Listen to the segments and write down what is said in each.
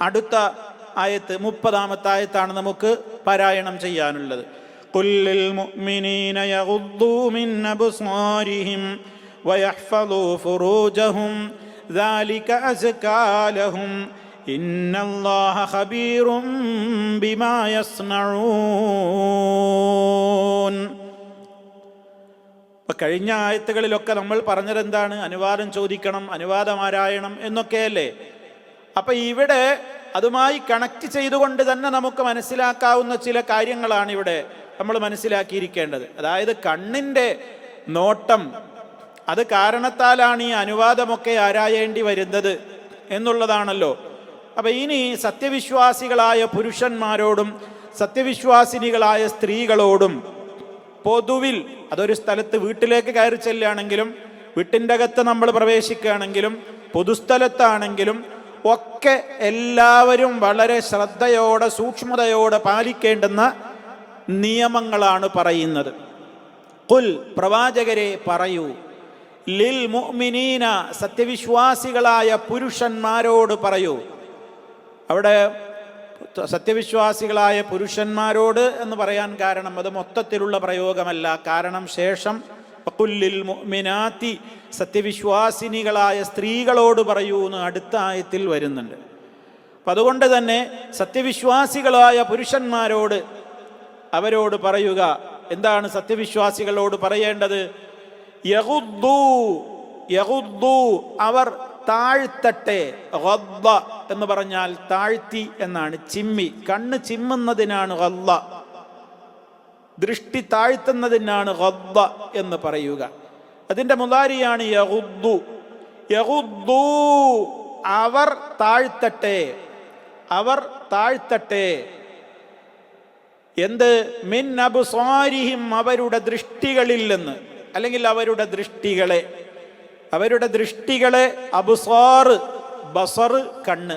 അടുത്ത ആയത്ത് 30-ാമത്തെ ആയത്താണ് നമുക്ക് പാരായണം ചെയ്യാനുള്ളത്. ഖുല്ലിൽ മുഅ്മിനീന യഗുദ്ദൂ മിൻ അബ്സാരിഹിം വയഹ്ഫളൂ ഫുറൂജഹും ദാലിക അസ്കാ ലഹും ഇന്നല്ലാഹ ഖബീറും ബിമാ യസ്നഊൻ. കഴിഞ്ഞ ആയത്തുകളിലൊക്കെ നമ്മൾ പറഞ്ഞതെന്താണ്? അനുവാദം ചോദിക്കണം, അനുവാദമാരായണം എന്നൊക്കെയല്ലേ. അപ്പം ഇവിടെ അതുമായി കണക്ട് ചെയ്തുകൊണ്ട് തന്നെ നമുക്ക് മനസ്സിലാക്കാവുന്ന ചില കാര്യങ്ങളാണ് ഇവിടെ നമ്മൾ മനസ്സിലാക്കിയിരിക്കേണ്ടത്. അതായത് കണ്ണിൻ്റെ നോട്ടം അത് കാരണത്താലാണ് ഈ അനുവാദമൊക്കെ ആരായേണ്ടി വരുന്നത് എന്നുള്ളതാണല്ലോ. അപ്പം ഇനി സത്യവിശ്വാസികളായ പുരുഷന്മാരോടും സത്യവിശ്വാസിനികളായ സ്ത്രീകളോടും പൊതുവിൽ, അതൊരു സ്ഥലത്ത് വീട്ടിലേക്ക് കയറി ചെല്ലുകയാണെങ്കിലും വീട്ടിൻ്റെ അകത്ത് നമ്മൾ പ്രവേശിക്കുകയാണെങ്കിലും പൊതുസ്ഥലത്താണെങ്കിലും ഒക്കെ എല്ലാവരും വളരെ ശ്രദ്ധയോടെ സൂക്ഷ്മതയോടെ പാലിക്കേണ്ടുന്ന നിയമങ്ങളാണ് പറയുന്നത്. ഖുൽ, പ്രവാചകരെ പറയൂ, ലിൽ മുഅ്മിനീന, സത്യവിശ്വാസികളായ പുരുഷന്മാരോട് പറയൂ. അവിടെ സത്യവിശ്വാസികളായ പുരുഷന്മാരോട് എന്ന് പറയാൻ കാരണം അത് മൊത്തത്തിലുള്ള പ്രയോഗമല്ല. കാരണം ശേഷം ഖുല്ലിൽ മുഅ്മിനാത്തി, സത്യവിശ്വാസിനികളായ സ്ത്രീകളോട് പറയൂ എന്ന് അടുത്ത ആയത്തിൽ വരുന്നുണ്ട്. അപ്പം അതുകൊണ്ട് തന്നെ സത്യവിശ്വാസികളായ പുരുഷന്മാരോട് അവരോട് പറയുക. എന്താണ് സത്യവിശ്വാസികളോട് പറയേണ്ടത്? യഗുദ്ദൂ, യഗുദ്ദൂ, അവർ താഴ്ത്തട്ടെ. ഗദ്ദ എന്ന് പറഞ്ഞാൽ താഴ്ത്തി എന്നാണ്, ചിമ്മി, കണ്ണ് ചിമ്മുന്നതിനാണ് ഗദ്ദ, ദൃഷ്ടി താഴ്ത്തുന്നതിനാണ് ഗദ്ദ എന്ന് പറയുക. അതിൻ്റെ മുളാരിയാണ് യഗുദ്ദു. യഗുദ്ദൂ, അവർ താഴ്ത്തട്ടെ, അവർ താഴ്ത്തട്ടെ. എന്ത്? മിൻ അബ്സാരിഹിം, അവരുടെ ദൃഷ്ടികളിൽ നിന്ന്, അല്ലെങ്കിൽ അവരുടെ ദൃഷ്ടികളെ, അവരുടെ ദൃഷ്ടികളെ. അബ്സാർ, ബസർ കണ്ണ്,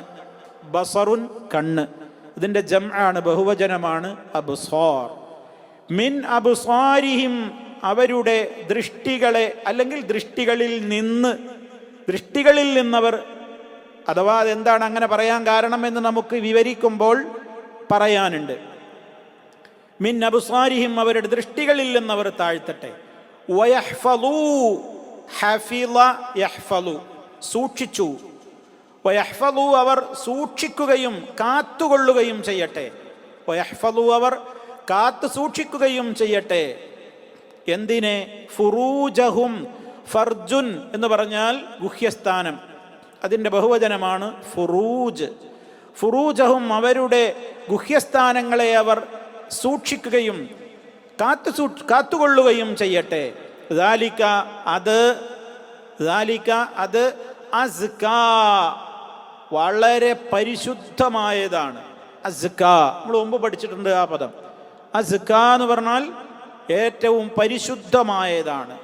ബസറുൻ കണ്ണ്, ഇതിൻ്റെ ജംആണ്, ബഹുവചനമാണ് അബ്സാർ. മിൻ അബ്സാരിഹിം, അവരുടെ ദൃഷ്ടികളെ, അല്ലെങ്കിൽ ദൃഷ്ടികളിൽ നിന്ന്, ദൃഷ്ടികളിൽ നിന്നവർ. അഥവാ അതെന്താണ് അങ്ങനെ പറയാൻ കാരണം എന്ന് നമുക്ക് വിവരിക്കുമ്പോൾ പറയാനുണ്ട്. മിൻ അബ്സാരിഹിം, അവരുടെ ദൃഷ്ടികളിൽ നിന്നവർ താഴ്ത്തട്ടെ. വയഹ്ഫളൂ, ഹഫിള യഹ്ഫളു, സൂക്ഷിച്ചു. വയഹ്ഫളൂ, അവർ സൂക്ഷിക്കുകയും കാത്തുകൊള്ളുകയും ചെയ്യട്ടെ. വയഹ്ഫളൂ, അവർ കാത്തു സൂക്ഷിക്കുകയും ചെയ്യട്ടെ. എന്തിനെ? ഫുറൂജഹും, ഫർജുൻ എന്ന് പറഞ്ഞാൽ ഗുഹ്യസ്ഥാനം, അതിൻ്റെ ബഹുവചനമാണ് ഫുറൂജ്. ഫുറൂജഹും, അവരുടെ ഗുഹ്യസ്ഥാനങ്ങളെ അവർ സൂക്ഷിക്കുകയും കാത്തുകൊള്ളുകയും ചെയ്യട്ടെ. ദാലിക, അത്, ദാലിക അത്, അസ്കാ, വളരെ പരിശുദ്ധമായതാണ്. അസ്കാ, നമ്മൾ മുമ്പ് പഠിച്ചിട്ടുണ്ട് ആ പദം. അസ്കാ എന്ന് പറഞ്ഞാൽ ഏറ്റവും പരിശുദ്ധമായതാണ്.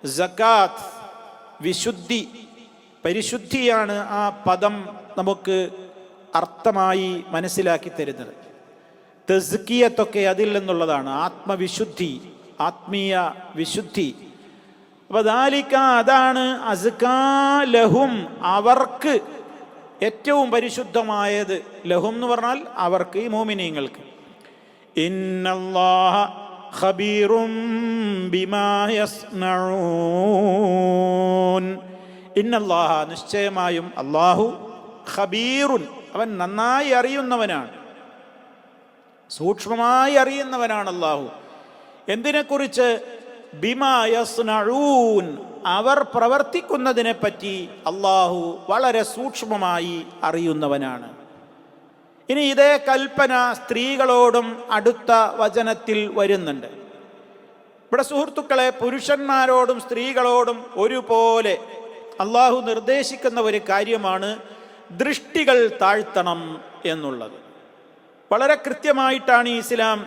സകാത്ത്, വിശുദ്ധി, പരിശുദ്ധിയാണ് ആ പദം നമുക്ക് അർത്ഥമായി മനസ്സിലാക്കി തരുന്നത്. തസ്കിയത്തൊക്കെ അതിൽ നിന്നുള്ളതാണ്, ആത്മവിശുദ്ധി, ആത്മീയ വിശുദ്ധി. അപ്പോൾ ദാലിക, അതാണ്, അസ്കാ ലഹും, അവർക്ക് ഏറ്റവും പരിശുദ്ധമായത്. ലഹും എന്ന് പറഞ്ഞാൽ അവർക്ക്, ഈ മോമിനീങ്ങൾക്ക്. ഇന്നല്ലാഹ ഖബീറും ബിമാ യസ്നഊൻ. ഇന്നല്ലാഹ, നിശ്ചയമായും അല്ലാഹു, ഖബീറുൻ, അവൻ നന്നായി അറിയുന്നവനാണ്, സൂക്ഷ്മമായി അറിയുന്നവനാണ് അല്ലാഹു. എന്തിനെക്കുറിച്ച്? ബിമാ യസ്നഊൻ, അവർ പ്രവർത്തിക്കുന്നതിനെ പറ്റി അല്ലാഹു വളരെ സൂക്ഷ്മമായി അറിയുന്നവനാണ്. ഇനി ഇതേ കൽപ്പന സ്ത്രീകളോടും അടുത്ത വചനത്തിൽ വരുന്നുണ്ട്. ഇവിടെ സുഹൃത്തുക്കളെ, പുരുഷന്മാരോടും സ്ത്രീകളോടും ഒരുപോലെ അല്ലാഹു നിർദ്ദേശിക്കുന്ന ഒരു കാര്യമാണ് ദൃഷ്ടികൾ താഴ്ത്തണം എന്നുള്ളത്. വളരെ കൃത്യമായിട്ടാണ് ഇസ്ലാം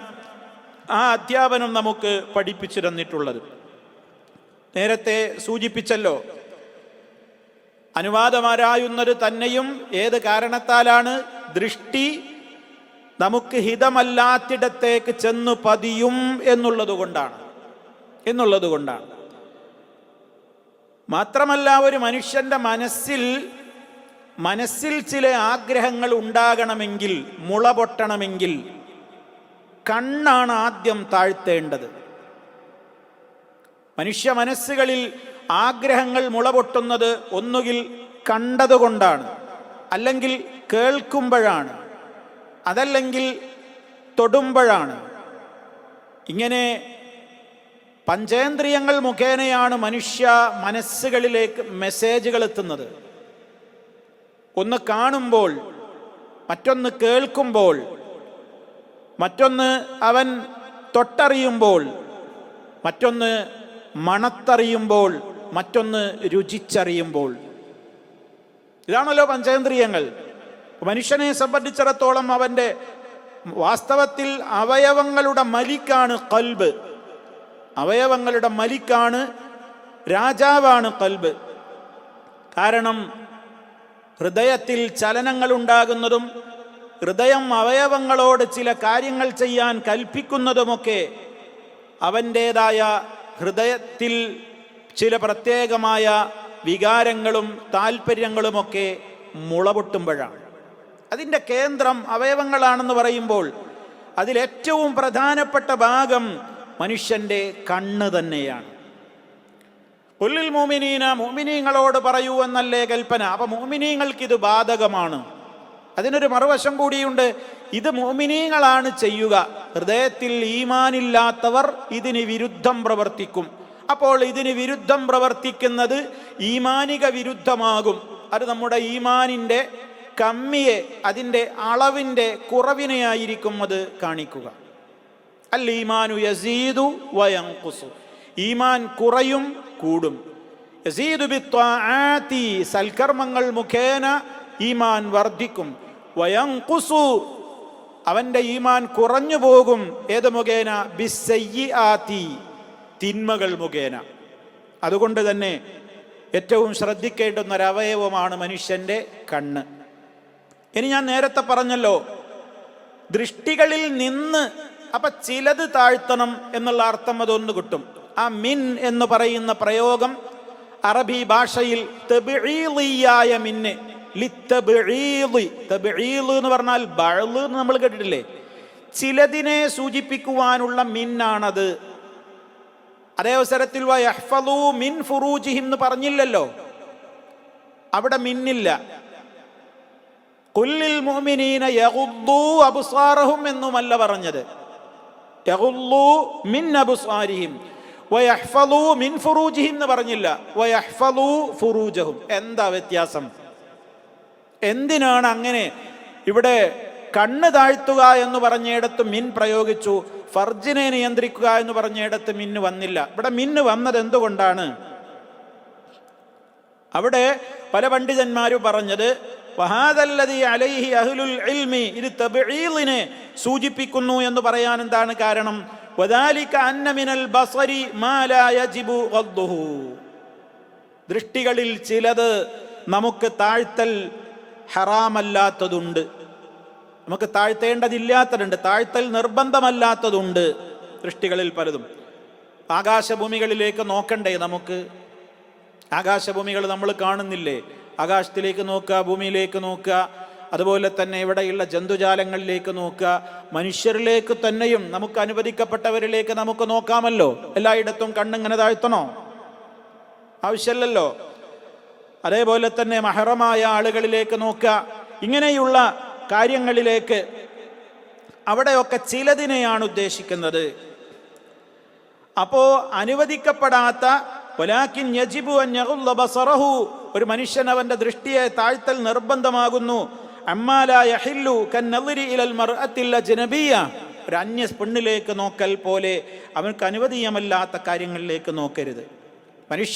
ആ അധ്യാപനം നമുക്ക് പഠിപ്പിച്ചു തന്നിട്ടുള്ളത്. നേരത്തെ സൂചിപ്പിച്ചല്ലോ, അനുവാദമാരായുന്നത് തന്നെയും ഏത് കാരണത്താലാണ്? ദൃഷ്ടി നമുക്ക് ഹിതമല്ലാത്തിടത്തേക്ക് ചെന്നു പതിയും എന്നുള്ളത് കൊണ്ടാണ്. മാത്രമല്ല, ഒരു മനുഷ്യൻ്റെ മനസ്സിൽ മനസ്സിൽ ചില ആഗ്രഹങ്ങൾ ഉണ്ടാകണമെങ്കിൽ, മുള പൊട്ടണമെങ്കിൽ കണ്ണാണ് ആദ്യം താഴ്ത്തേണ്ടത്. മനുഷ്യ മനസ്സുകളിൽ ആഗ്രഹങ്ങൾ മുളപൊട്ടുന്നത് ഒന്നുകിൽ കണ്ടതുകൊണ്ടാണ്, അല്ലെങ്കിൽ കേൾക്കുമ്പോഴാണ്, അതല്ലെങ്കിൽ തൊടുമ്പോഴാണ്. ഇങ്ങനെ പഞ്ചേന്ദ്രിയങ്ങൾ മുഖേനയാണ് മനുഷ്യ മനസ്സുകളിലേക്ക് മെസ്സേജുകൾ എത്തുന്നത്. ഒന്ന് കാണുമ്പോൾ, മറ്റൊന്ന് കേൾക്കുമ്പോൾ, മറ്റൊന്ന് അവൻ തൊട്ടറിയുമ്പോൾ, മറ്റൊന്ന് മണത്തറിയുമ്പോൾ, മറ്റൊന്ന് രുചിച്ചറിയുമ്പോൾ. ഇതാണല്ലോ പഞ്ചേന്ദ്രിയങ്ങൾ. മനുഷ്യനെ സംബന്ധിച്ചിടത്തോളം അവൻ്റെ വാസ്തവത്തിൽ അവയവങ്ങളുടെ മലിക്കാണ് ഖൽബ്. അവയവങ്ങളുടെ മലിക്കാണ്, രാജാവാണ് ഖൽബ്. കാരണം ഹൃദയത്തിൽ ചലനങ്ങൾ ഉണ്ടാകുന്നതും ഹൃദയം അവയവങ്ങളോട് ചില കാര്യങ്ങൾ ചെയ്യാൻ കൽപ്പിക്കുന്നതുമൊക്കെ അവൻ്റേതായ ഹൃദയത്തിൽ ചില പ്രത്യേകമായ വികാരങ്ങളും താല്പര്യങ്ങളുമൊക്കെ മുളപൊട്ടുമ്പോഴാണ്. അതിൻ്റെ കേന്ദ്രം അവയവങ്ങളാണെന്ന് പറയുമ്പോൾ അതിലേറ്റവും പ്രധാനപ്പെട്ട ഭാഗം മനുഷ്യൻ്റെ കണ്ണ് തന്നെയാണ്. ഖുല്ലിൽ മുഅ്മിനീന, മുഅ്മിനീങ്ങളോട് പറയൂ എന്നല്ലേ കൽപ്പന. അപ്പം മുഅ്മിനീങ്ങൾക്കിത് ബാധകമാണ്. അതിനൊരു മറുവശം കൂടിയുണ്ട്. ഇത് മുഅ്മിനീങ്ങളാണ് ചെയ്യുക. ഹൃദയത്തിൽ ഈമാനില്ലാത്തവർ ഇതിന് വിരുദ്ധം പ്രവർത്തിക്കും. അപ്പോൾ ഇതിന് വിരുദ്ധം പ്രവർത്തിക്കുന്നത് ഈമാനിക വിരുദ്ധമാകും. അത് നമ്മുടെ ഈമാനിൻ്റെ കമ്മിയെ, അതിൻ്റെ അളവിൻ്റെ കുറവിനെയായിരിക്കും അത് കാണിക്കുക. അൽ ഈമാനു യസീദു വയൻഖുസു, ഈമാൻ കുറയും കൂടും. യസീദു ബിത്വാആതി, സൽക്കർമ്മങ്ങൾ മുഖേന ഈമാൻ വർദ്ധിക്കും. വയൻഖുസു, അവൻ്റെ ഈമാൻ കുറഞ്ഞു പോകും. ഏത് മുഖേന? ബിസ്സയ്യിആതി, തിന്മകൾ മുഖേന. അതുകൊണ്ട് തന്നെ ഏറ്റവും ശ്രദ്ധിക്കേണ്ടുന്ന ഒരവയവമാണ് മനുഷ്യൻ്റെ കണ്ണ്. ഇനി ഞാൻ നേരത്തെ പറഞ്ഞല്ലോ, ദൃഷ്ടികളിൽ നിന്ന് അപ്പൊ ചിലത് താഴ്ത്തണം എന്നുള്ള അർത്ഥം അതൊന്ന് കിട്ടും. ആ മിൻ എന്ന് പറയുന്ന പ്രയോഗം അറബി ഭാഷയിൽ തബ്ഈളിയായ മിന്ന്, ലിത്തബ്ഈളി, തബ്ഈള് എന്ന് പറഞ്ഞാൽ ബഅള് എന്ന് നമ്മൾ കേട്ടിട്ടില്ലേ? ചിലതിനെ സൂചിപ്പിക്കുവാനുള്ള മിന്നാണത്. അതേ അവസരത്തിൽ വയഹ്ഫളൂ മിൻ ഫുറൂജിഹിം എന്ന് പറഞ്ഞില്ലല്ലോ, അവിടെ മിന്നില്ല. ഖുല്ലിൽ മുഅ്മിനീന യഗുദ്ദൂ അബ്സാറഹും എന്നുമല്ല പറഞ്ഞത്, യഗുദ്ദൂ മിൻ അബ്സാരിഹിം. വയഹ്ഫളൂ മിൻ ഫുറൂജിഹിം എന്ന് പറഞ്ഞില്ല, വയഹ്ഫളൂ ഫുറൂജഹും. എന്താ വ്യത്യാസം? എന്തിനാണ് അങ്ങനെ? ഇവിടെ കണ്ണ് താഴ്ത്തുക എന്ന് പറഞ്ഞിടത്ത് മിൻ പ്രയോഗിച്ചു, ഫർജിനെ നിയന്ത്രിക്കുക എന്ന് പറഞ്ഞിടത്ത് മിന്ന് വന്നില്ല. ഇവിടെ മിന്ന് വന്നത് എന്തുകൊണ്ടാണ്? അവിടെ പല പണ്ഡിതന്മാരും പറഞ്ഞത് വഹാദല്ലദീ അലൈഹി അഹ്ലുൽ ഇൽമി, ഇത് തബ്ഈലിനെ സൂചിപ്പിക്കുന്നു എന്ന് പറയാൻ എന്താണ് കാരണം? വദാലിക അന്ന മിനൽ ബസരി മാ ലാ യജിബു ഗദ്ദുഹു, ദൃഷ്ടികളിൽ ചിലത് നമുക്ക് താഴ്ത്തൽ ഹറാമല്ലാത്തതുണ്ട്, നമുക്ക് താഴ്ത്തേണ്ടതില്ലാത്തതുണ്ട്, താഴ്ത്തൽ നിർബന്ധമല്ലാത്തതുണ്ട്. ദൃഷ്ടികളിൽ പലതും. ആകാശഭൂമികളിലേക്ക് നോക്കണ്ടേ നമുക്ക്? ആകാശഭൂമികൾ നമ്മൾ കാണുന്നില്ലേ? ആകാശത്തിലേക്ക് നോക്കുക, ഭൂമിയിലേക്ക് നോക്കുക, അതുപോലെ തന്നെ ഇവിടെയുള്ള ജന്തുജാലങ്ങളിലേക്ക് നോക്കുക, മനുഷ്യരിലേക്ക് തന്നെയും നമുക്ക് അനുവദിക്കപ്പെട്ടവരിലേക്ക് നമുക്ക് നോക്കാമല്ലോ. എല്ലായിടത്തും കണ്ണിങ്ങനെ താഴ്ത്തണോ? ആവശ്യമില്ലല്ലോ. അതേപോലെ തന്നെ മഹറമായ ആളുകളിലേക്ക് നോക്കുക. ഇങ്ങനെയുള്ള കാര്യങ്ങളിലേക്ക്, അവിടെയൊക്കെ ചിലതിനെയാണ് ഉദ്ദേശിക്കുന്നത്. അപ്പോ അനുവദിക്കപ്പെടാത്ത വലാകിൻ യജിബു അൻ യഗുദ്ദ ബസറഹു, ഒരു മനുഷ്യൻ അവന്റെ ദൃഷ്ടിയെ താഴ്ത്തൽ നിർബന്ധമാകുന്നു. അമ്മാ ലാ യഹില്ലു കന്നളിരി ഇലൽ മർഅത്തിൽ അജ്നബിയ്യ, ഒരു അന്യ പെണ്ണിലേക്ക് നോക്കൽ പോലെ അവർക്ക് അനുവദീയമല്ലാത്ത കാര്യങ്ങളിലേക്ക് നോക്കരുത്. മനുഷ്യ